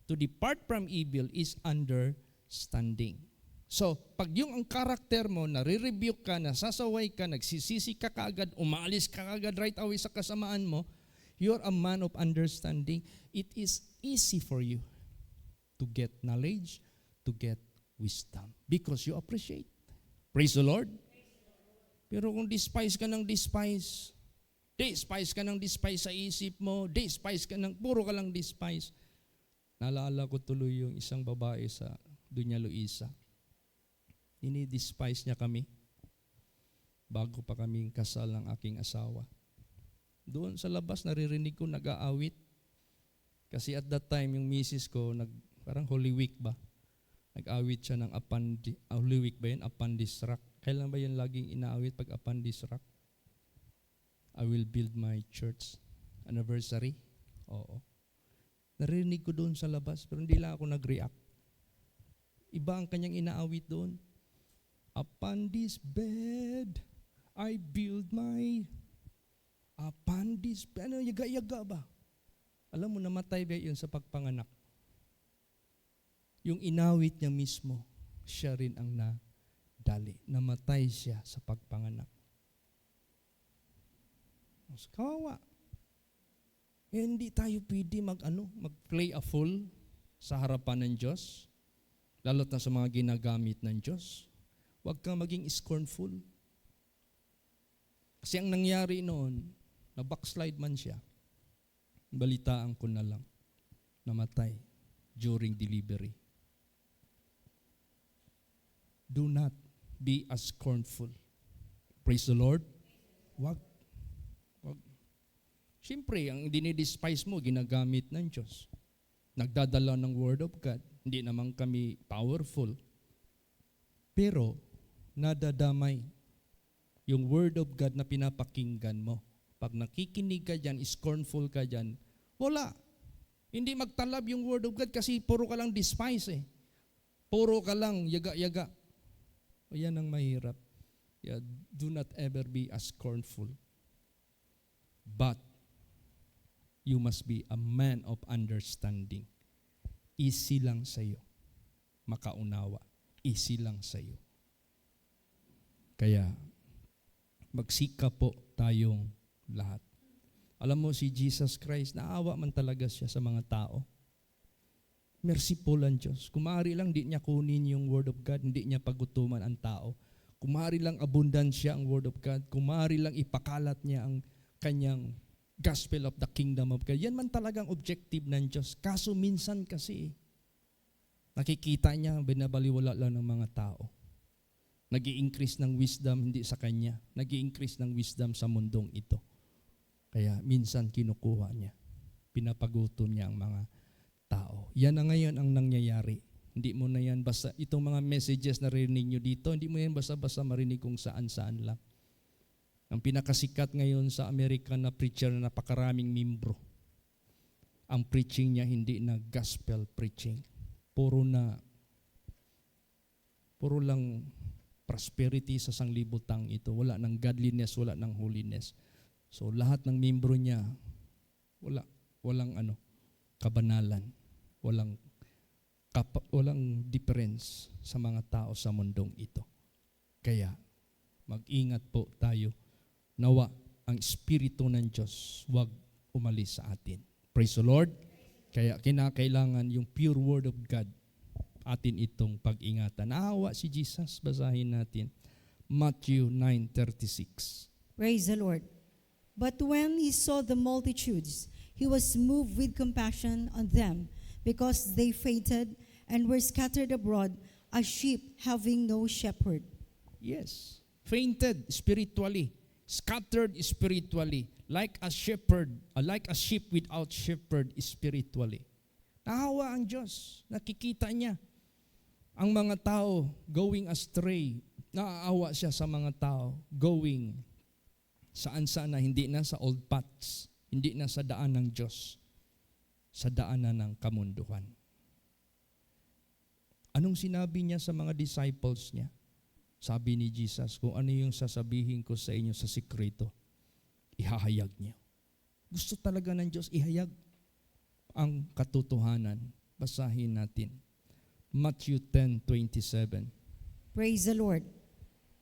To depart from evil is understanding. So, pag yung ang karakter mo, nare-rebuke ka, nasasaway ka, nagsisisi ka kaagad, umaalis ka kaagad right away sa kasamaan mo, you're a man of understanding. It is easy for you to get knowledge, to get wisdom, because you appreciate. Praise the Lord. Pero kung despise ka ng despise sa isip mo, puro ka lang despise. Naalala ko tuloy yung isang babae sa Dunya Luisa. Ini-despise niya kami bago pa kaming kasal ng aking asawa. Doon sa labas, naririnig ko nag-aawit. Kasi at that time, yung misis ko, parang Holy Week ba? Nag-awit siya ng Holy Week ba yun? Apandisrak. Kailan ba yun laging inaawit pag Apandisrak? I will build my church anniversary. Oo. Narinig ko doon sa labas, pero hindi lang ako nag-react. Iba ang kanyang inaawit doon. Upon this bed, I build upon this bed. Ano, yaga-yaga ba? Alam mo, namatay ba yun sa pagpanganak? Yung inawit niya mismo, siya rin ang nadali. Namatay siya sa pagpanganak. Mas kawawa. Hindi tayo pwede mag-play a fool sa harapan ng Diyos, lalo't na sa mga ginagamit ng Diyos. Huwag kang maging scornful. Kasi ang nangyari noon, na-backslide man siya. Balitaan ko na lang, namatay during delivery. Do not be as scornful. Praise the Lord. Wag. Siyempre, ang dinidespise mo, ginagamit ng Diyos. Nagdadala ng Word of God. Hindi naman kami powerful. Pero, nadadamay yung Word of God na pinapakinggan mo. Pag nakikinig ka dyan, scornful ka dyan, wala. Hindi magtalab yung Word of God kasi puro ka lang despise eh. Puro ka lang yaga-yaga. O yan ang mahirap. Yeah, do not ever be as scornful. But, you must be a man of understanding. Easy lang sa'yo makaunawa. Easy lang sa'yo. Kaya, magsikap po tayong lahat. Alam mo, si Jesus Christ, naawa man talaga siya sa mga tao. Merciful ang Diyos. Kumari lang, di niya kunin yung Word of God, hindi niya pagutuman ang tao. Kumari lang abundant siya ang Word of God. Kumari lang ipakalat niya ang kanyang gospel of the kingdom of God. Yan man talagang objective ng Diyos. Kaso minsan kasi, nakikita niya, binabaliwala lang ng mga tao. Nag-i-increase ng wisdom hindi sa kanya. Nag-i-increase ng wisdom sa mundong ito. Kaya minsan kinukuha niya. Pinapagutom niya ang mga tao. Yan na ngayon ang nangyayari. Hindi mo na yan basta, itong mga messages na rinig nyo dito, hindi mo yan basta-basta marinig kung saan-saan lang. Ang pinakasikat ngayon sa Amerika na preacher na napakaraming membro. Ang preaching niya hindi na gospel preaching. Puro lang prosperity sa sanglibutang ito. Wala ng godliness, wala ng holiness. So lahat ng membro niya, walang kabanalan. Walang difference sa mga tao sa mundong ito. Kaya, mag-ingat po tayo. Nawa ang Espiritu ng Diyos wag umalis sa atin. Praise the Lord. Kaya kinakailangan yung pure Word of God atin itong pag-ingatan. Naawa si Jesus, basahin natin. Matthew 9:36.
Praise the Lord. But when he saw the multitudes, he was moved with compassion on them, because they fainted and were scattered abroad as sheep having no shepherd.
Yes, fainted spiritually, scattered spiritually, like a sheep without shepherd spiritually. Nahawa ang Diyos. Nakikita niya ang mga tao going astray. Naaawa siya sa mga tao going saan-saan na hindi na sa old paths, hindi na sa daan ng Diyos, sa daanan ng kamunduhan. Anong sinabi niya sa mga disciples niya? Sabi ni Jesus, kung ano yung sasabihin ko sa inyo sa sikreto, ihahayag niyo. Gusto talaga ng Diyos ihayag ang katotohanan. Basahin natin. Matthew 10:27.
Praise the Lord.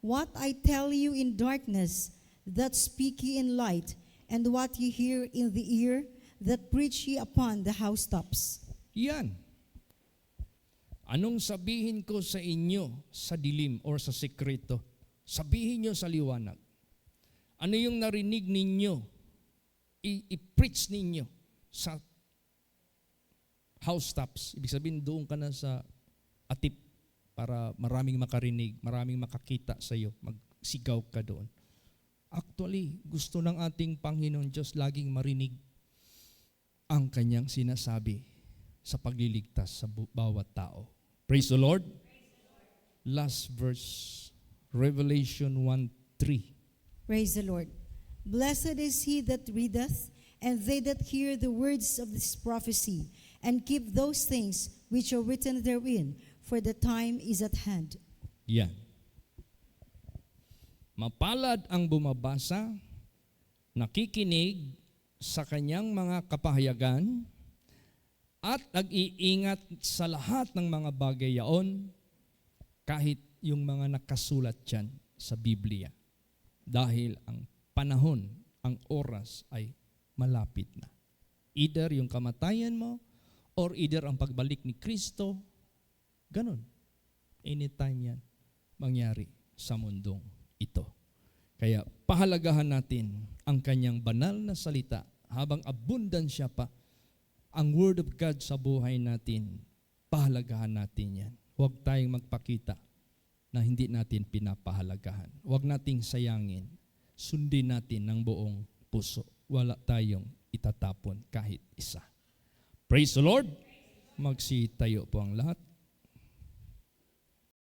What I tell you in darkness, that speak ye in light, and what ye hear in the ear, that preach ye upon the housetops.
Yan. Anong sabihin ko sa inyo sa dilim or sa sekreto? Sabihin nyo sa liwanag. Ano yung narinig ninyo? I-preach ninyo sa housetops. Ibig sabihin, doon ka na sa atip para maraming makarinig, maraming makakita sa iyo. Magsigaw ka doon. Actually, gusto ng ating Panginoon Diyos laging marinig ang kanyang sinasabi sa pagliligtas sa bawat tao. Praise the Lord. Last verse, Revelation 1:3.
Praise the Lord. Blessed is he that readeth, and they that hear the words of this prophecy, and keep those things which are written therein, for the time is at hand.
Yan. Mapalad ang bumabasa, nakikinig sa kanyang mga kapahayagan, at nag-iingat sa lahat ng mga bagay yaon, kahit yung mga nakasulat dyan sa Biblia. Dahil ang panahon, ang oras ay malapit na. Either yung kamatayan mo, or either ang pagbalik ni Kristo, ganun. Anytime yan mangyari sa mundong ito. Kaya pahalagahan natin ang kanyang banal na salita habang abundansya pa ang Word of God sa buhay natin. Pahalagahan natin yan. Huwag tayong magpakita na hindi natin pinapahalagahan. Huwag nating sayangin. Sundin natin ng buong puso. Wala tayong itatapon kahit isa. Praise the Lord. Magsitayo po ang lahat.